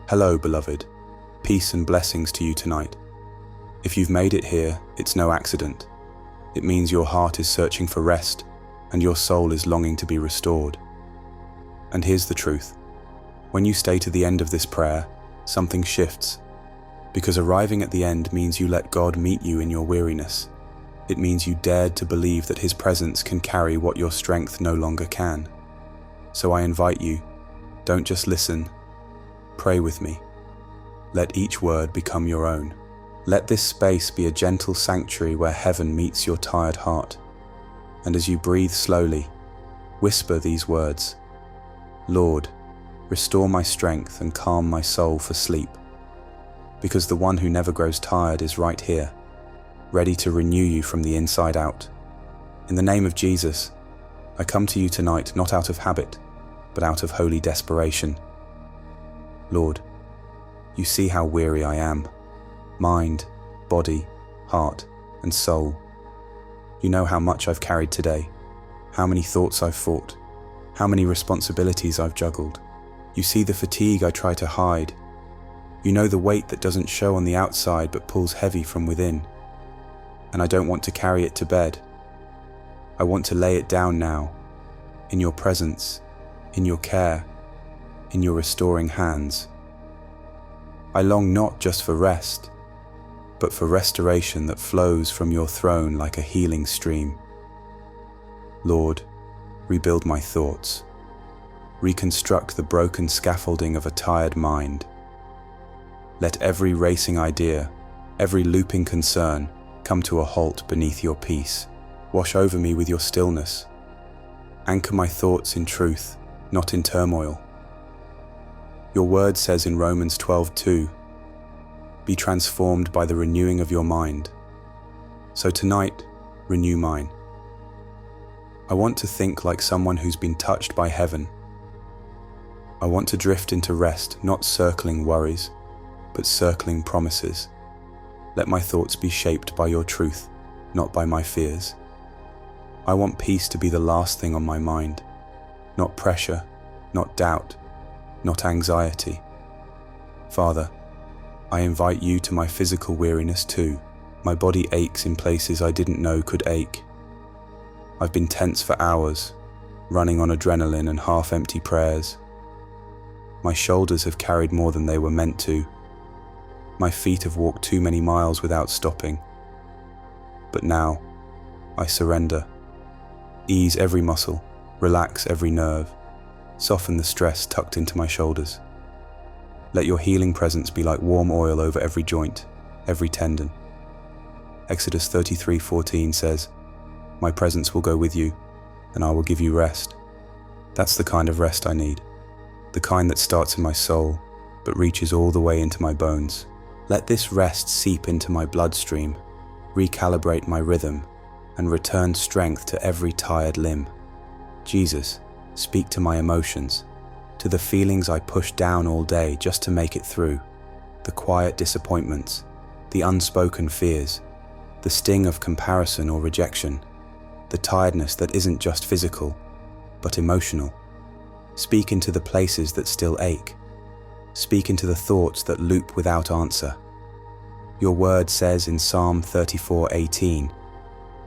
Hello, beloved. Peace and blessings to you tonight. If you've made it here, it's no accident. It means your heart is searching for rest, and your soul is longing to be restored. And here's the truth. When you stay to the end of this prayer, something shifts. Because arriving at the end means you let God meet you in your weariness. It means you dared to believe that His presence can carry what your strength no longer can. So I invite you, don't just listen. Pray with me. Let each word become your own. Let this space be a gentle sanctuary where heaven meets your tired heart. And as you breathe slowly, whisper these words: Lord, restore my strength and calm my soul for sleep. Because the one who never grows tired is right here, ready to renew you from the inside out. In the name of Jesus, I come to you tonight not out of habit, but out of holy desperation. Lord, you see how weary I am, mind, body, heart, and soul. You know how much I've carried today, how many thoughts I've fought, how many responsibilities I've juggled. You see the fatigue I try to hide. You know the weight that doesn't show on the outside but pulls heavy from within. And I don't want to carry it to bed. I want to lay it down now, in your presence, in your care, in your restoring hands. I long not just for rest, but for restoration that flows from your throne like a healing stream. Lord, rebuild my thoughts. Reconstruct the broken scaffolding of a tired mind. Let every racing idea, every looping concern come to a halt beneath your peace. Wash over me with your stillness. Anchor my thoughts in truth, not in turmoil. Your word says in Romans 12:2, be transformed by the renewing of your mind. So tonight, renew mine. I want to think like someone who's been touched by heaven. I want to drift into rest, not circling worries, but circling promises. Let my thoughts be shaped by your truth, not by my fears. I want peace to be the last thing on my mind, not pressure, not doubt, not anxiety. Father, I invite you to my physical weariness too. My body aches in places I didn't know could ache. I've been tense for hours, running on adrenaline and half-empty prayers. My shoulders have carried more than they were meant to. My feet have walked too many miles without stopping. But now, I surrender. Ease every muscle, relax every nerve, soften the stress tucked into my shoulders. Let your healing presence be like warm oil over every joint, every tendon. Exodus 33:14 says, my presence will go with you, and I will give you rest. That's the kind of rest I need, the kind that starts in my soul, but reaches all the way into my bones. Let this rest seep into my bloodstream, recalibrate my rhythm, and return strength to every tired limb. Jesus, speak to my emotions, to the feelings I push down all day just to make it through, the quiet disappointments, the unspoken fears, the sting of comparison or rejection, the tiredness that isn't just physical, but emotional. Speak into the places that still ache. Speak into the thoughts that loop without answer. Your word says in Psalm 34:18,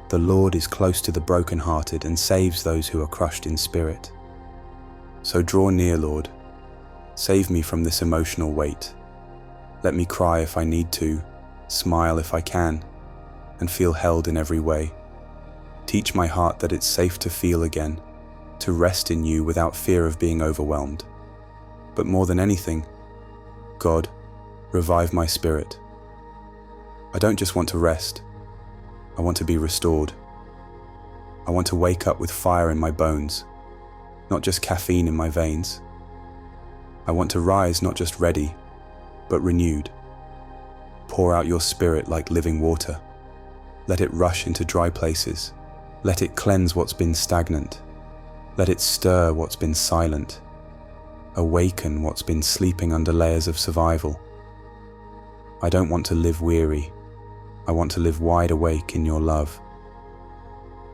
the Lord is close to the brokenhearted and saves those who are crushed in spirit. So draw near, Lord. Save me from this emotional weight. Let me cry if I need to, smile if I can, and feel held in every way. Teach my heart that it's safe to feel again, to rest in you without fear of being overwhelmed. But more than anything, God, revive my spirit. I don't just want to rest. I want to be restored. I want to wake up with fire in my bones, not just caffeine in my veins. I want to rise not just ready, but renewed. Pour out your spirit like living water. Let it rush into dry places. Let it cleanse what's been stagnant. Let it stir what's been silent. Awaken what's been sleeping under layers of survival. I don't want to live weary. I want to live wide awake in your love.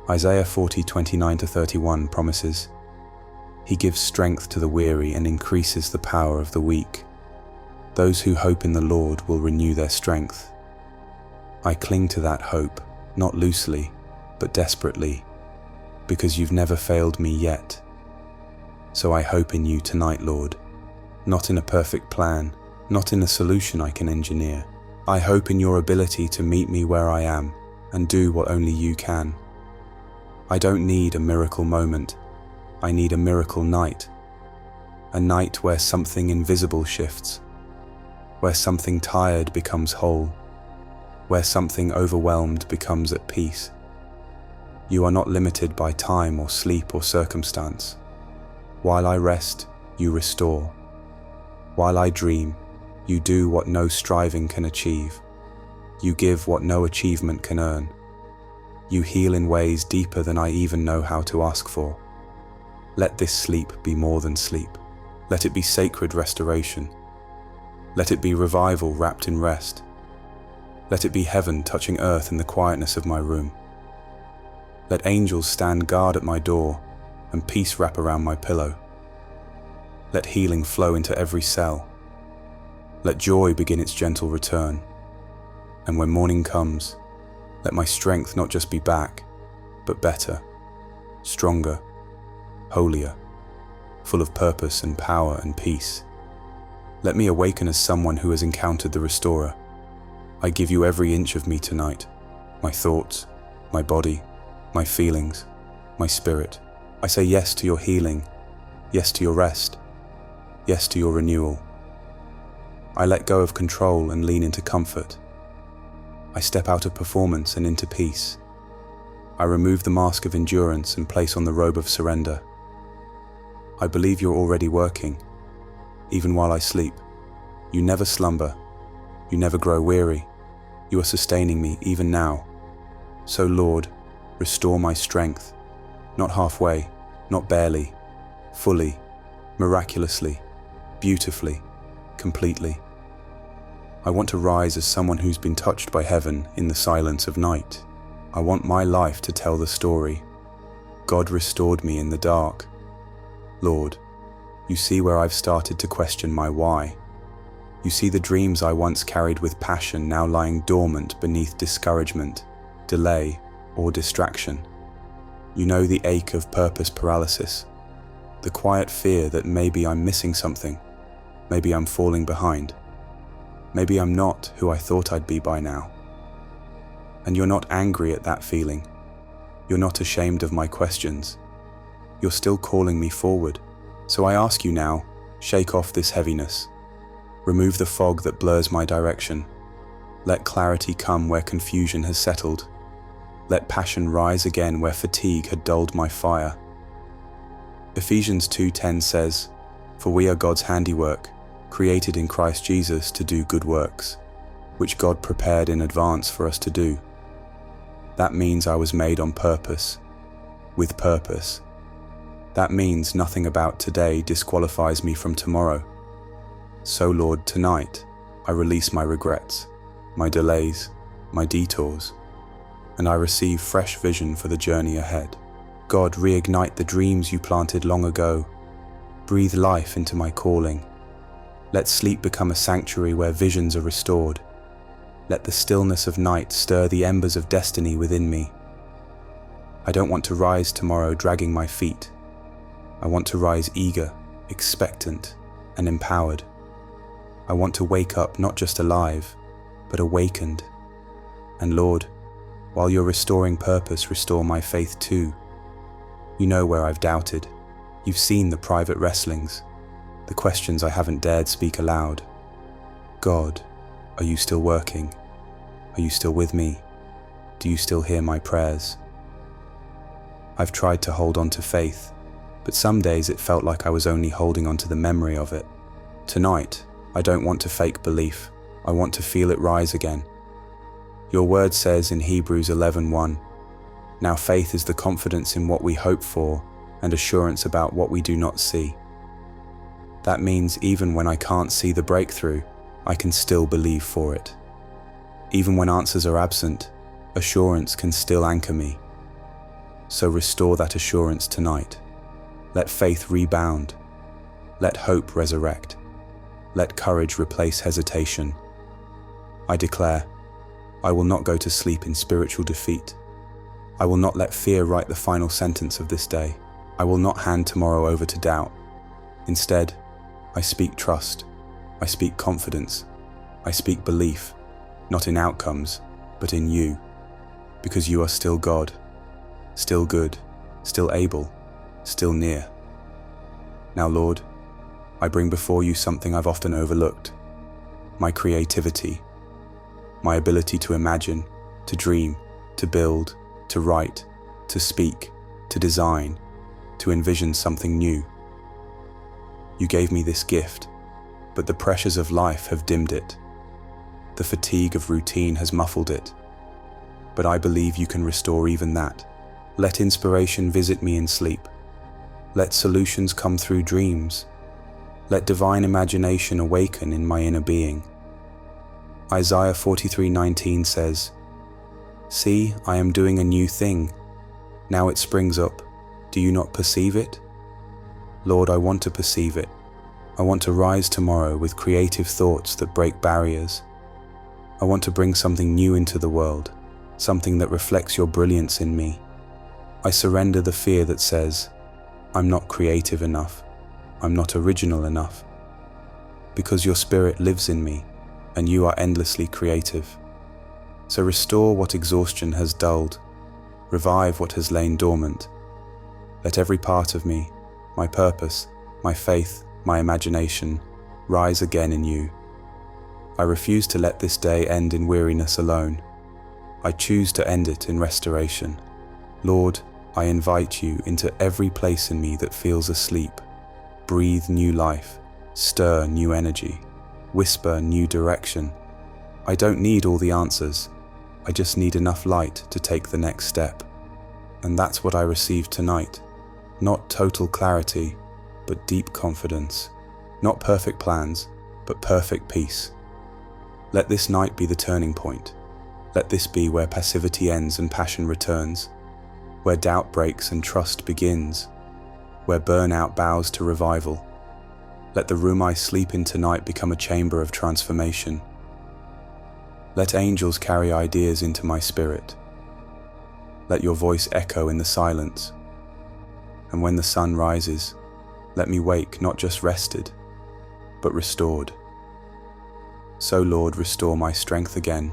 Isaiah 40:29-31 promises, He gives strength to the weary and increases the power of the weak. Those who hope in the Lord will renew their strength. I cling to that hope, not loosely, but desperately, because you've never failed me yet. So I hope in you tonight, Lord, not in a perfect plan, not in a solution I can engineer. I hope in your ability to meet me where I am and do what only you can. I don't need a miracle moment. I need a miracle night. A night where something invisible shifts, where something tired becomes whole, where something overwhelmed becomes at peace. You are not limited by time or sleep or circumstance. While I rest, you restore. While I dream, you do what no striving can achieve. You give what no achievement can earn. You heal in ways deeper than I even know how to ask for. Let this sleep be more than sleep. Let it be sacred restoration. Let it be revival wrapped in rest. Let it be heaven touching earth in the quietness of my room. Let angels stand guard at my door and peace wrap around my pillow. Let healing flow into every cell. Let joy begin its gentle return. And when morning comes, let my strength not just be back, but better, stronger, holier, full of purpose and power and peace. Let me awaken as someone who has encountered the Restorer. I give you every inch of me tonight, my thoughts, my body, my feelings, my spirit. I say yes to your healing, yes to your rest, yes to your renewal. I let go of control and lean into comfort. I step out of performance and into peace. I remove the mask of endurance and place on the robe of surrender. I believe you're already working, even while I sleep. You never slumber. You never grow weary. You are sustaining me even now. So Lord, restore my strength, not halfway, not barely, fully, miraculously, beautifully, completely. I want to rise as someone who's been touched by heaven in the silence of night. I want my life to tell the story. God restored me in the dark. Lord, you see where I've started to question my why. You see the dreams I once carried with passion now lying dormant beneath discouragement, delay, or distraction. You know the ache of purpose paralysis, the quiet fear that maybe I'm missing something, maybe I'm falling behind, maybe I'm not who I thought I'd be by now. And you're not angry at that feeling. You're not ashamed of my questions. You're still calling me forward. So I ask you now, shake off this heaviness. Remove the fog that blurs my direction. Let clarity come where confusion has settled. Let passion rise again where fatigue had dulled my fire. Ephesians 2:10 says, "For we are God's handiwork, created in Christ Jesus to do good works, which God prepared in advance for us to do." That means I was made on purpose, with purpose. That means nothing about today disqualifies me from tomorrow. So Lord, tonight, I release my regrets, my delays, my detours, and I receive fresh vision for the journey ahead. God, reignite the dreams you planted long ago. Breathe life into my calling. Let sleep become a sanctuary where visions are restored. Let the stillness of night stir the embers of destiny within me. I don't want to rise tomorrow dragging my feet. I want to rise eager, expectant, and empowered. I want to wake up not just alive, but awakened. And Lord, while you're restoring purpose, restore my faith too. You know where I've doubted. You've seen the private wrestlings, the questions I haven't dared speak aloud. God, are you still working? Are you still with me? Do you still hear my prayers? I've tried to hold on to faith, but some days it felt like I was only holding on to the memory of it. Tonight, I don't want to fake belief. I want to feel it rise again. Your word says in Hebrews 11:1, "Now faith is the confidence in what we hope for and assurance about what we do not see." That means even when I can't see the breakthrough, I can still believe for it. Even when answers are absent, assurance can still anchor me. So restore that assurance tonight. Let faith rebound. Let hope resurrect. Let courage replace hesitation. I declare, I will not go to sleep in spiritual defeat. I will not let fear write the final sentence of this day. I will not hand tomorrow over to doubt. Instead, I speak trust. I speak confidence. I speak belief, not in outcomes, but in you, because you are still God, still good, still able, still near. Now, Lord, I bring before you something I've often overlooked: my creativity, my ability to imagine, to dream, to build, to write, to speak, to design, to envision something new. You gave me this gift, but the pressures of life have dimmed it. The fatigue of routine has muffled it. But I believe you can restore even that. Let inspiration visit me in sleep. Let solutions come through dreams. Let divine imagination awaken in my inner being. Isaiah 43:19 says, "See, I am doing a new thing. Now it springs up. Do you not perceive it?" Lord, I want to perceive it. I want to rise tomorrow with creative thoughts that break barriers. I want to bring something new into the world, something that reflects your brilliance in me. I surrender the fear that says, I'm not creative enough, I'm not original enough. Because your spirit lives in me, and you are endlessly creative. So restore what exhaustion has dulled, revive what has lain dormant. Let every part of me, my purpose, my faith, my imagination, rise again in you. I refuse to let this day end in weariness alone. I choose to end it in restoration. Lord, I invite you into every place in me that feels asleep. Breathe new life, stir new energy, whisper new direction. I don't need all the answers. I just need enough light to take the next step. And that's what I received tonight. Not total clarity, but deep confidence. Not perfect plans, but perfect peace. Let this night be the turning point. Let this be where passivity ends and passion returns, where doubt breaks and trust begins, where burnout bows to revival. Let the room I sleep in tonight become a chamber of transformation. Let angels carry ideas into my spirit. Let your voice echo in the silence. And when the sun rises, let me wake not just rested, but restored. So Lord, restore my strength again.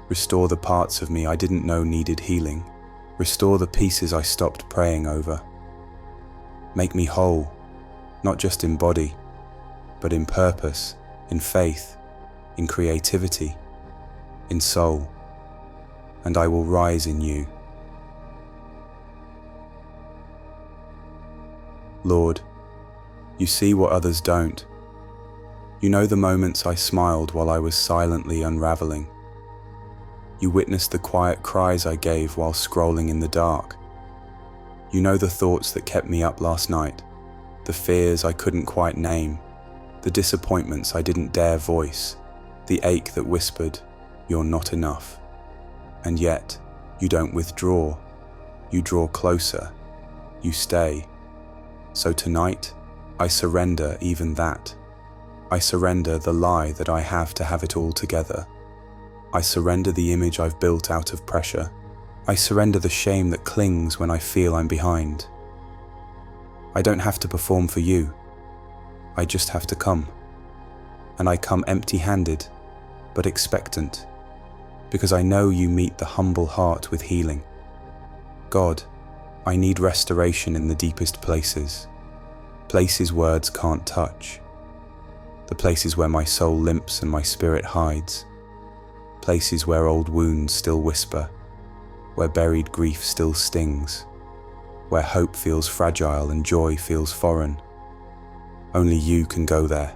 Restore the parts of me I didn't know needed healing. Restore the pieces I stopped praying over. Make me whole, not just in body, but in purpose, in faith, in creativity, in soul. And I will rise in you. Lord, you see what others don't. You know the moments I smiled while I was silently unraveling. You witnessed the quiet cries I gave while scrolling in the dark. You know the thoughts that kept me up last night, the fears I couldn't quite name, the disappointments I didn't dare voice, the ache that whispered, "You're not enough." And yet, you don't withdraw. You draw closer. You stay. So tonight, I surrender even that. I surrender the lie that I have to have it all together. I surrender the image I've built out of pressure. I surrender the shame that clings when I feel I'm behind. I don't have to perform for you. I just have to come. And I come empty-handed, but expectant, because I know you meet the humble heart with healing. God, I need restoration in the deepest places. Places words can't touch. The places where my soul limps and my spirit hides. Places where old wounds still whisper, where buried grief still stings, where hope feels fragile and joy feels foreign. Only you can go there.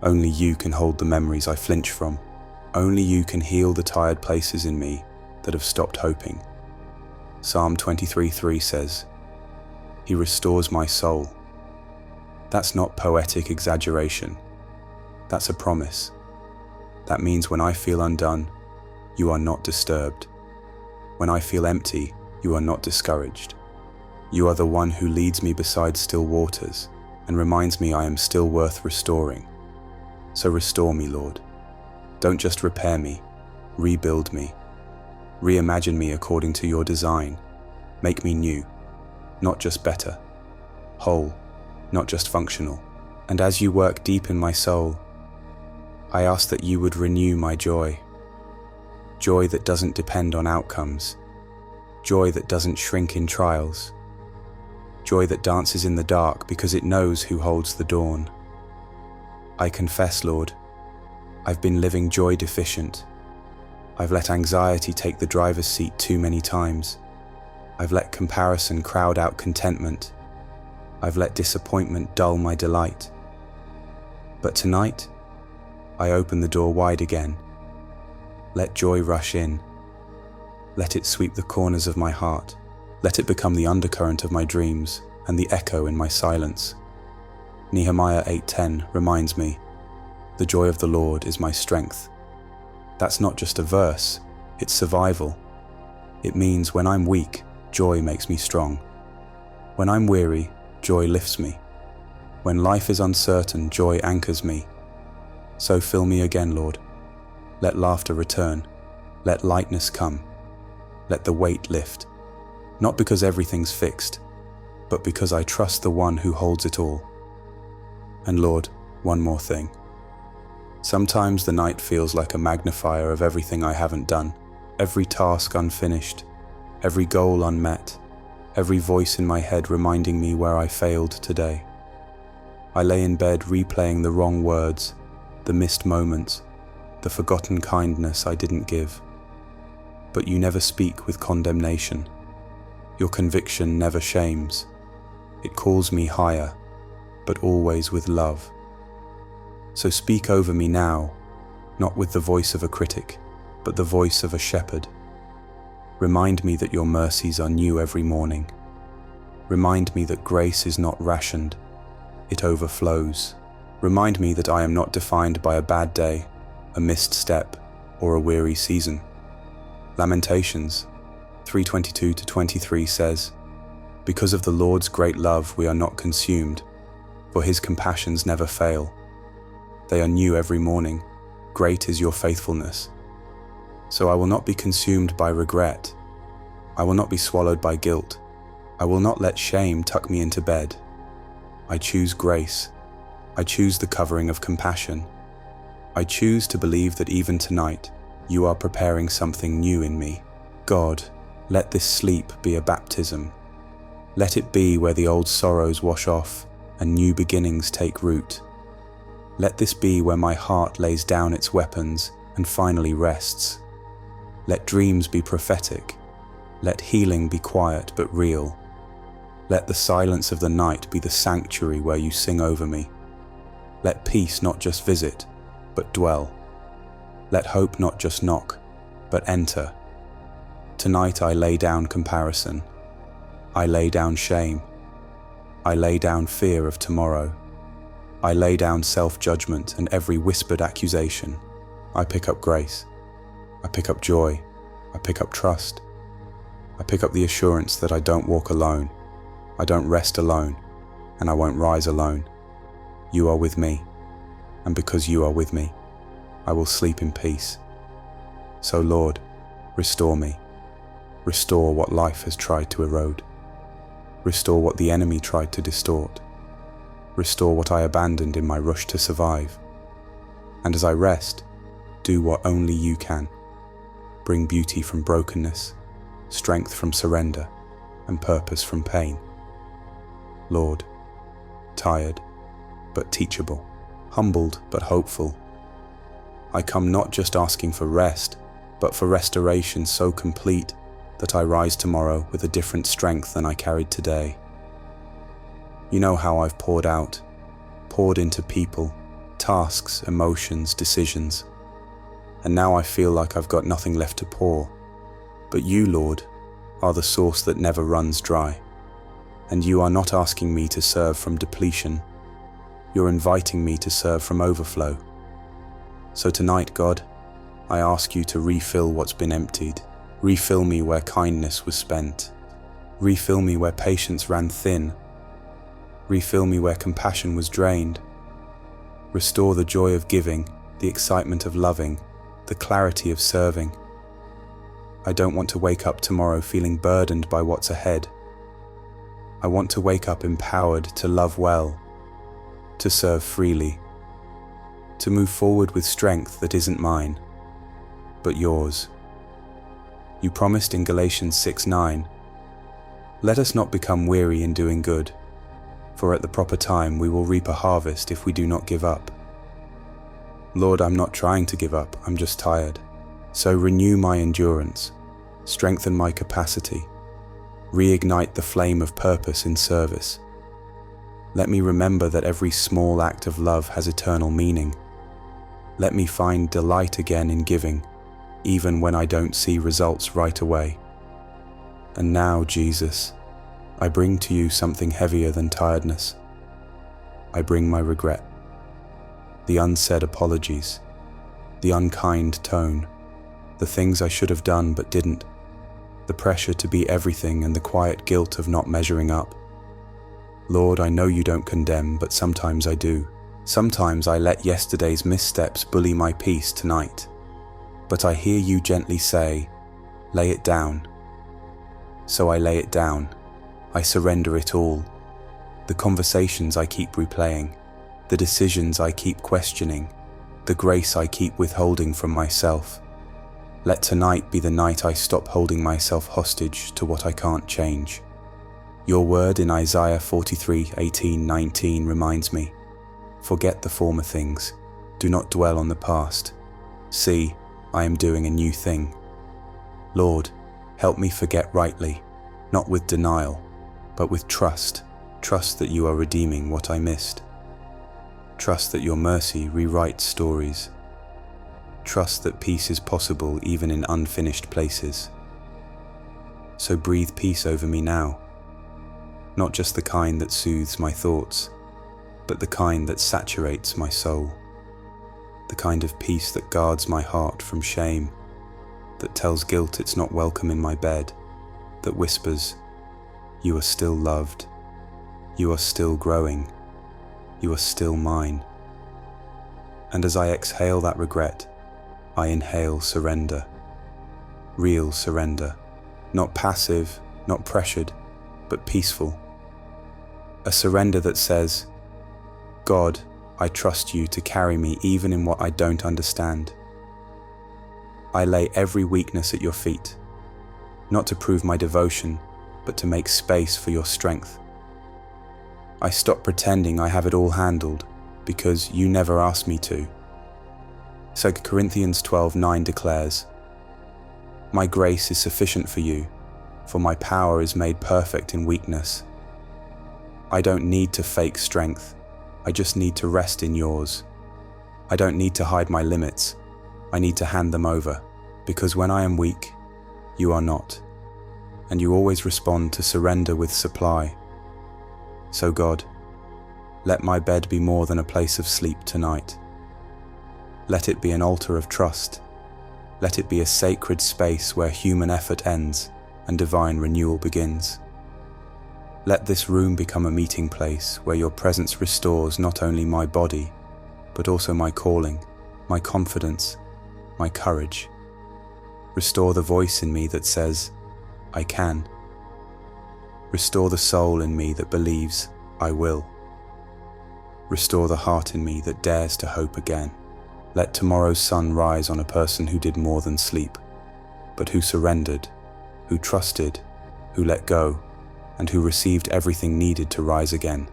Only you can hold the memories I flinch from. Only you can heal the tired places in me that have stopped hoping. Psalm 23:3 says, "He restores my soul." That's not poetic exaggeration. That's a promise. That means when I feel undone, you are not disturbed. When I feel empty, you are not discouraged. You are the one who leads me beside still waters and reminds me I am still worth restoring. So restore me, Lord. Don't just repair me, rebuild me. Reimagine me according to your design. Make me new, not just better. Whole, not just functional. And as you work deep in my soul, I ask that you would renew my joy. Joy that doesn't depend on outcomes. Joy that doesn't shrink in trials. Joy that dances in the dark because it knows who holds the dawn. I confess, Lord, I've been living joy deficient. I've let anxiety take the driver's seat too many times. I've let comparison crowd out contentment. I've let disappointment dull my delight. But tonight, I open the door wide again. Let joy rush in. Let it sweep the corners of my heart. Let it become the undercurrent of my dreams and the echo in my silence. Nehemiah 8:10 reminds me, the joy of the Lord is my strength. That's not just a verse, it's survival. It means when I'm weak, joy makes me strong. When I'm weary, joy lifts me. When life is uncertain, joy anchors me. So fill me again, Lord. Let laughter return. Let lightness come. Let the weight lift. Not because everything's fixed, but because I trust the one who holds it all. And Lord, one more thing. Sometimes the night feels like a magnifier of everything I haven't done, every task unfinished, every goal unmet, every voice in my head reminding me where I failed today. I lay in bed replaying the wrong words, the missed moments, the forgotten kindness I didn't give. But you never speak with condemnation. Your conviction never shames. It calls me higher, but always with love. So speak over me now, not with the voice of a critic, but the voice of a shepherd. Remind me that your mercies are new every morning. Remind me that grace is not rationed, it overflows. Remind me that I am not defined by a bad day, a missed step, or a weary season. Lamentations 3:22-23 says, because of the Lord's great love we are not consumed, for his compassions never fail. They are new every morning. Great is your faithfulness. So I will not be consumed by regret. I will not be swallowed by guilt. I will not let shame tuck me into bed. I choose grace. I choose the covering of compassion. I choose to believe that even tonight, you are preparing something new in me. God, let this sleep be a baptism. Let it be where the old sorrows wash off and new beginnings take root. Let this be where my heart lays down its weapons and finally rests. Let dreams be prophetic. Let healing be quiet but real. Let the silence of the night be the sanctuary where you sing over me. Let peace not just visit, but dwell. Let hope not just knock, but enter. Tonight I lay down comparison. I lay down shame. I lay down fear of tomorrow. I lay down self-judgment and every whispered accusation. I pick up grace. I pick up joy. I pick up trust. I pick up the assurance that I don't walk alone. I don't rest alone, and I won't rise alone. You are with me, and because you are with me, I will sleep in peace. So Lord, restore me. Restore what life has tried to erode. Restore what the enemy tried to distort. Restore what I abandoned in my rush to survive. And as I rest, do what only you can. Bring beauty from brokenness, strength from surrender, and purpose from pain. Lord, tired but teachable, humbled but hopeful, I come not just asking for rest, but for restoration so complete that I rise tomorrow with a different strength than I carried today. You know how I've poured into people, tasks, emotions, decisions, and now I feel like I've got nothing left to pour. But you, Lord, are the source that never runs dry, and you are not asking me to serve from depletion. You're inviting me to serve from overflow. So tonight, God, I ask you to refill what's been emptied. Refill me where kindness was spent. Refill me where patience ran thin. Refill me where compassion was drained. Restore the joy of giving, the excitement of loving, the clarity of serving. I don't want to wake up tomorrow feeling burdened by what's ahead. I want to wake up empowered to love well, to serve freely, to move forward with strength that isn't mine, but yours. You promised in Galatians 6:9, "Let us not become weary in doing good, for at the proper time we will reap a harvest if we do not give up." Lord, I'm not trying to give up, I'm just tired. So renew my endurance, strengthen my capacity, reignite the flame of purpose in service. Let me remember that every small act of love has eternal meaning. Let me find delight again in giving, even when I don't see results right away. And now, Jesus, I bring to you something heavier than tiredness. I bring my regret, the unsaid apologies, the unkind tone, the things I should have done but didn't, the pressure to be everything and the quiet guilt of not measuring up. Lord, I know you don't condemn, but sometimes I do. Sometimes I let yesterday's missteps bully my peace tonight. But I hear you gently say, lay it down. So I lay it down. I surrender it all. The conversations I keep replaying, the decisions I keep questioning, the grace I keep withholding from myself. Let tonight be the night I stop holding myself hostage to what I can't change. Your word in Isaiah 43:18-19 reminds me, forget the former things, do not dwell on the past. See, I am doing a new thing. Lord, help me forget rightly, not with denial, but with trust that you are redeeming what I missed. Trust that your mercy rewrites stories. Trust that peace is possible even in unfinished places. So breathe peace over me now, not just the kind that soothes my thoughts, but the kind that saturates my soul. The kind of peace that guards my heart from shame, that tells guilt it's not welcome in my bed, that whispers, you are still loved, you are still growing, you are still mine. And as I exhale that regret, I inhale surrender, real surrender, not passive, not pressured, but peaceful. A surrender that says, God, I trust you to carry me even in what I don't understand. I lay every weakness at your feet, not to prove my devotion, but to make space for your strength. I stop pretending I have it all handled because you never asked me to. 2 Corinthians 12:9 declares, my grace is sufficient for you, for my power is made perfect in weakness. I don't need to fake strength, I just need to rest in yours. I don't need to hide my limits, I need to hand them over, because when I am weak, you are not, and you always respond to surrender with supply. So God, let my bed be more than a place of sleep tonight. Let it be an altar of trust. Let it be a sacred space where human effort ends and divine renewal begins. Let this room become a meeting place where your presence restores not only my body, but also my calling, my confidence, my courage. Restore the voice in me that says, I can. Restore the soul in me that believes, I will. Restore the heart in me that dares to hope again. Let tomorrow's sun rise on a person who did more than sleep, but who surrendered, who trusted, who let go, and who received everything needed to rise again.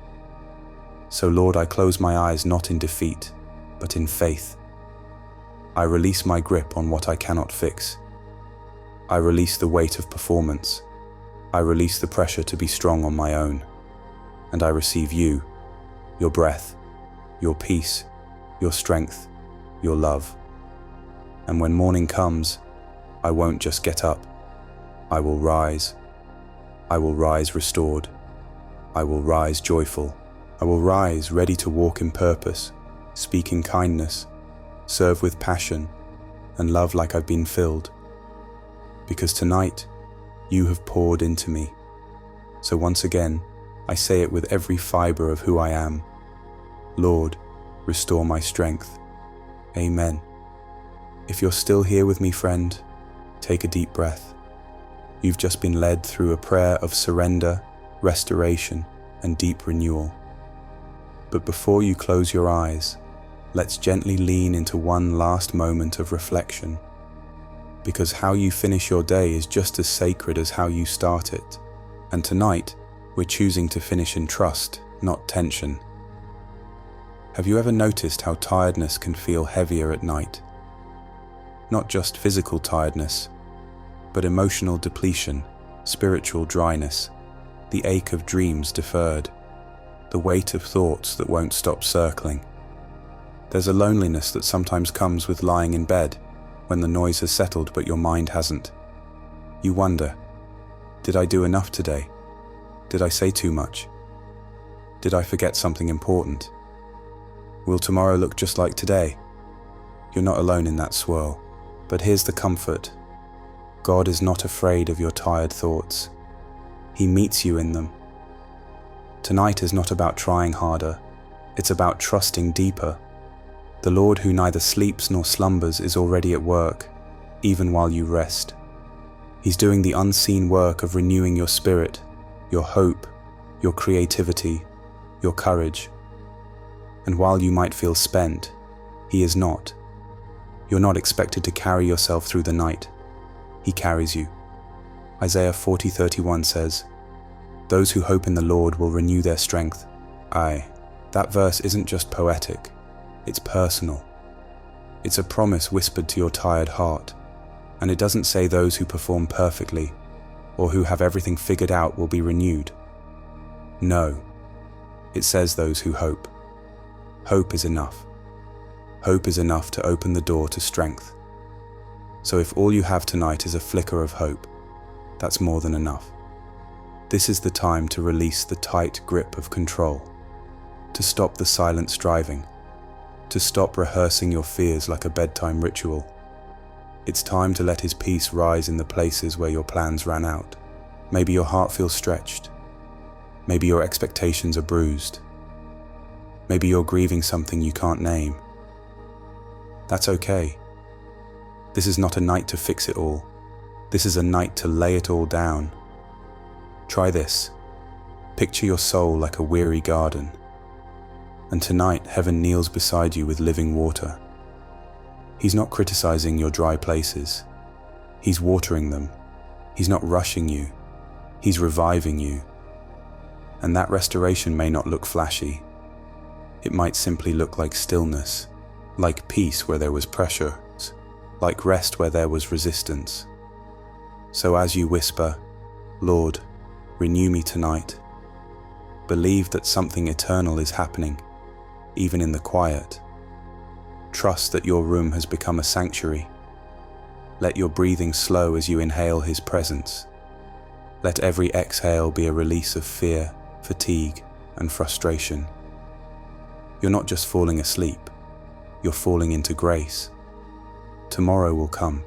So Lord, I close my eyes not in defeat, but in faith. I release my grip on what I cannot fix. I release the weight of performance. I release the pressure to be strong on my own. And I receive you, your breath, your peace, your strength, your love. And when morning comes, I won't just get up. I will rise. I will rise restored. I will rise joyful. I will rise ready to walk in purpose, speak in kindness, serve with passion, and love like I've been filled. Because tonight, you have poured into me. So once again, I say it with every fiber of who I am. Lord, restore my strength. Amen. If you're still here with me, friend, take a deep breath. You've just been led through a prayer of surrender, restoration, and deep renewal. But before you close your eyes, let's gently lean into one last moment of reflection. Because how you finish your day is just as sacred as how you start it. And tonight, we're choosing to finish in trust, not tension. Have you ever noticed how tiredness can feel heavier at night? Not just physical tiredness, but emotional depletion, spiritual dryness, the ache of dreams deferred, the weight of thoughts that won't stop circling. There's a loneliness that sometimes comes with lying in bed when the noise has settled but your mind hasn't. You wonder, did I do enough today? Did I say too much? Did I forget something important? Will tomorrow look just like today? You're not alone in that swirl. But here's the comfort. God is not afraid of your tired thoughts. He meets you in them. Tonight is not about trying harder. It's about trusting deeper. The Lord who neither sleeps nor slumbers is already at work, even while you rest. He's doing the unseen work of renewing your spirit, your hope, your creativity, your courage. And while you might feel spent, He is not. You're not expected to carry yourself through the night. He carries you. Isaiah 40:31 says, "Those who hope in the Lord will renew their strength." That verse isn't just poetic, it's personal. It's a promise whispered to your tired heart, and it doesn't say those who perform perfectly or who have everything figured out will be renewed. No, it says those who hope. Hope is enough. Hope is enough to open the door to strength. So if all you have tonight is a flicker of hope, that's more than enough. This is the time to release the tight grip of control, to stop the silent striving, to stop rehearsing your fears like a bedtime ritual. It's time to let His peace rise in the places where your plans ran out. Maybe your heart feels stretched. Maybe your expectations are bruised. Maybe you're grieving something you can't name. That's okay. This is not a night to fix it all. This is a night to lay it all down. Try this. Picture your soul like a weary garden. And tonight, heaven kneels beside you with living water. He's not criticizing your dry places. He's watering them. He's not rushing you. He's reviving you. And that restoration may not look flashy. It might simply look like stillness, like peace where there was pressure, like rest where there was resistance. So as you whisper, "Lord, renew me tonight," believe that something eternal is happening, even in the quiet. Trust that your room has become a sanctuary. Let your breathing slow as you inhale His presence. Let every exhale be a release of fear, fatigue, and frustration. You're not just falling asleep, you're falling into grace. Tomorrow will come,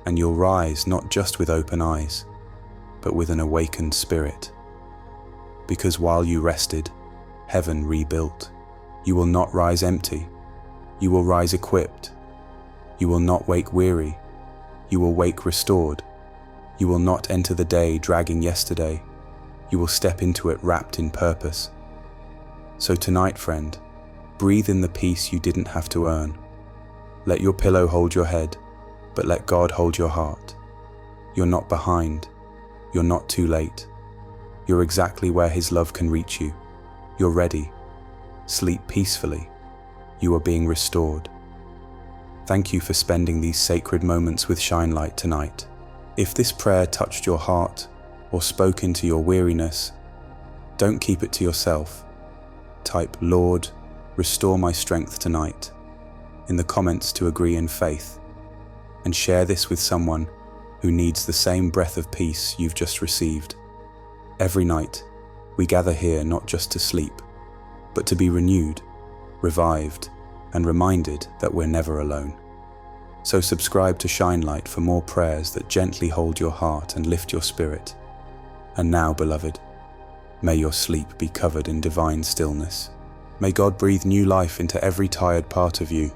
and you'll rise not just with open eyes, but with an awakened spirit. Because while you rested, heaven rebuilt. You will not rise empty, you will rise equipped. You will not wake weary, you will wake restored. You will not enter the day dragging yesterday, you will step into it wrapped in purpose. So tonight, friend, breathe in the peace you didn't have to earn. Let your pillow hold your head, but let God hold your heart. You're not behind. You're not too late. You're exactly where His love can reach you. You're ready. Sleep peacefully. You are being restored. Thank you for spending these sacred moments with Shine Light tonight. If this prayer touched your heart or spoke into your weariness, don't keep it to yourself. Type, "Lord, restore my strength tonight," in the comments to agree in faith, and share this with someone who needs the same breath of peace you've just received. Every night, we gather here not just to sleep, but to be renewed, revived, and reminded that we're never alone. So subscribe to Shine Light for more prayers that gently hold your heart and lift your spirit. And now, beloved, may your sleep be covered in divine stillness. May God breathe new life into every tired part of you,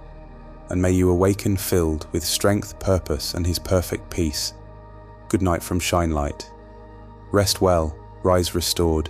and may you awaken filled with strength, purpose, and His perfect peace. Good night from Shine Light. Rest well, rise restored,